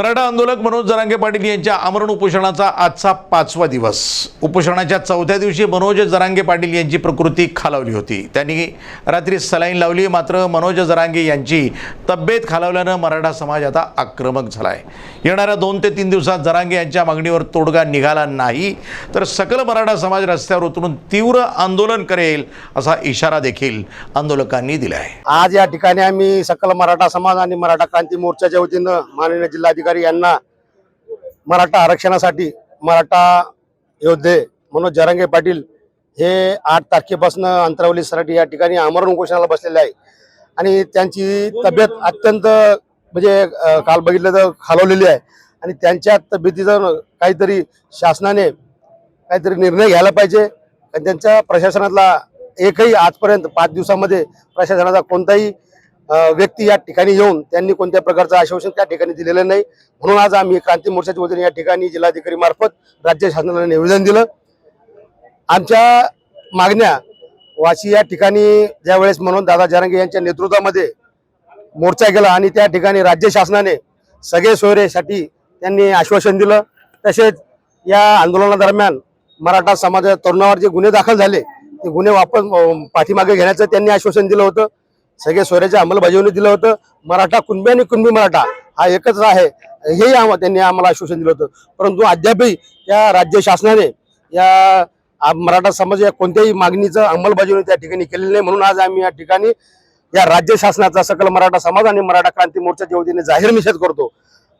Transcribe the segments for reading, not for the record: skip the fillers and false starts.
मराठा आंदोलक मनोज जरांगे पाटील यांच्या आमरण उपोषणाचा आजचा 5वा दिवस। उपोषणाच्या 4थ्या दिवशी मनोज जरांगे पाटील यांची प्रकृती खालावली होती। त्यांनी रात्री सलाईन लावली, मात्र मनोज जरांगे यांची तब्येत खालावल्याने मराठा समाज आता आक्रमक झालाय। येणाऱ्या 2 ते 3 दिवसात जरांगे यांच्या मागणीवर तोडगा निघाला नाही तर सकल मराठा समाज रस्त्यावर उतरून तीव्र आंदोलन करेल असा इशारा देखील आंदोलकांनी दिला आहे। आज या ठिकाणी आम्ही सकल मराठा समाज आणि मराठा क्रांती मोर्चाच्या वतीने माननीय जिल्हाधिकारी यांना मराठा आरक्षणासाठी मराठा योद्धे मनोज जरांगे पाटील हे 8 तारखेपासून अंतरावलीसाठी या ठिकाणी आमरण उपोषणाला बसलेले आहे आणि त्यांची तब्येत अत्यंत म्हणजे काल बघितलं तर खालवलेली आहे आणि त्यांच्या तब्येतीचं काहीतरी शासनाने काहीतरी निर्णय घ्यायला पाहिजे। आणि त्यांच्या प्रशासनातला एकही आजपर्यंत 5 दिवसामध्ये प्रशासनाचा कोणताही व्यक्ती या ठिकाणी येऊन त्यांनी कोणत्या प्रकारचं आश्वासन त्या ठिकाणी दिलेलं नाही। म्हणून आज आम्ही क्रांती मोर्चाच्या वतीने या ठिकाणी जिल्हाधिकारी मार्फत राज्य शासनाला निवेदन दिलं। आमच्या मागण्या वाशी या ठिकाणी ज्यावेळेस मनोज दादा जरांगे यांच्या नेतृत्वामध्ये मोर्चा गेला आणि त्या ठिकाणी राज्य शासनाने सगळे सोयरेसाठी त्यांनी आश्वासन दिलं। तसेच या आंदोलनादरम्यान मराठा समाजाच्या तरुणावर जे गुन्हे दाखल झाले ते गुन्हे वापस पाठीमागे घेण्याचं त्यांनी आश्वासन दिलं होतं। सगळे सोयऱ्याच्या अंमलबजावणी दिलं होतं। मराठा कुणबी आणि कुणबी मराठा हा एकच आहे हेही त्यांनी आम्हाला आश्वासन दिलं होतं, परंतु अद्यापही या राज्य शासनाने या मराठा समाजाच्या कोणत्याही मागणीचं अंमलबजावणी त्या ठिकाणी केलेली नाही। म्हणून आज आम्ही या ठिकाणी या राज्य शासनाचा सकल मराठा समाज आणि मराठा क्रांती मोर्चाच्या वतीने जाहीर निषेध करतो।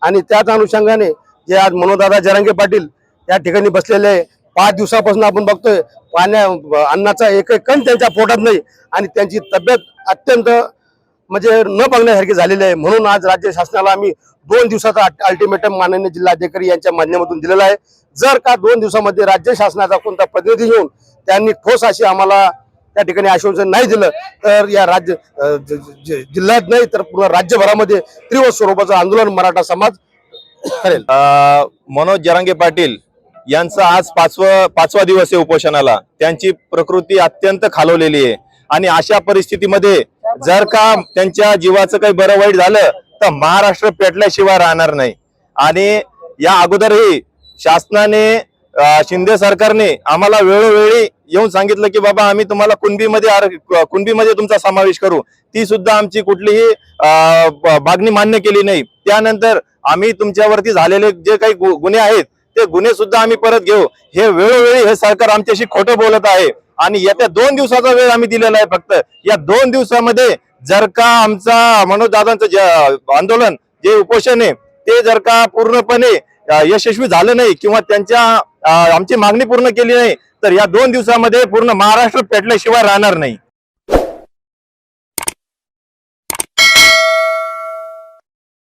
आणि त्याच अनुषंगाने जे आज मनोजदादा जरांगे पाटील या ठिकाणी बसलेले 5 दिवसापासून आपण बघतोय अन्नाचा एक कण त्यांच्या पोटात नाही आणि त्यांची तब्येत अत्यंत म्हणजे न बघण्यासारखी झालेली आहे। म्हणून आज राज्य शासनाला आम्ही 2 दिवसाचा अल्टिमेटम माननीय जिल्हाधिकारी यांच्या माध्यमातून दिलेला आहे। जर का 2 दिवसामध्ये राज्य शासनाचा कोणता प्रतिनिधी येऊन त्यांनी ठोस अशी आम्हाला त्या ठिकाणी आश्वासन नाही दिलं तर या राज्य जिल्ह्यात नाही तर पूर्ण राज्यभरामध्ये तीव्र स्वरूपाचं आंदोलन मराठा समाज करेल। मनोज जरांगे पाटील यांचा आज 5वा दिवस आहे उपोषणाला। त्यांची प्रकृती अत्यंत खालवलेली आहे आणि अशा परिस्थितीमध्ये जर का त्यांच्या जीवाचं काही बरं वाईट झालं तर महाराष्ट्र पेटल्याशिवाय राहणार नाही। आणि या अगोदरही शासनाने शिंदे सरकारने आम्हाला वेळोवेळी येऊन सांगितलं की बाबा आम्ही तुम्हाला कुणबीमध्ये तुमचा समावेश करू, ती सुद्धा आमची कुठलीही मागणी मान्य केली नाही। त्यानंतर आम्ही तुमच्यावरती झालेले जे काही गुन्हे आहेत ते गुन्हे सुद्धा आम्ही परत घेऊ, हे वेळोवेळी हे सरकार आमच्याशी खोटं बोलत आहे। आणि येत्या 2 दिवसाचा वेळ आम्ही दिलेला आहे। फक्त या 2 दिवसामध्ये जर का आमचा मनोज दादांचं आंदोलन जे उपोषण आहे ते जर का पूर्णपणे यशस्वी झालं नाही किंवा आमची मागणी पूर्ण केली नाही तर या 2 दिवसामध्ये पूर्ण महाराष्ट्र पेटल्याशिवाय राहणार नाही।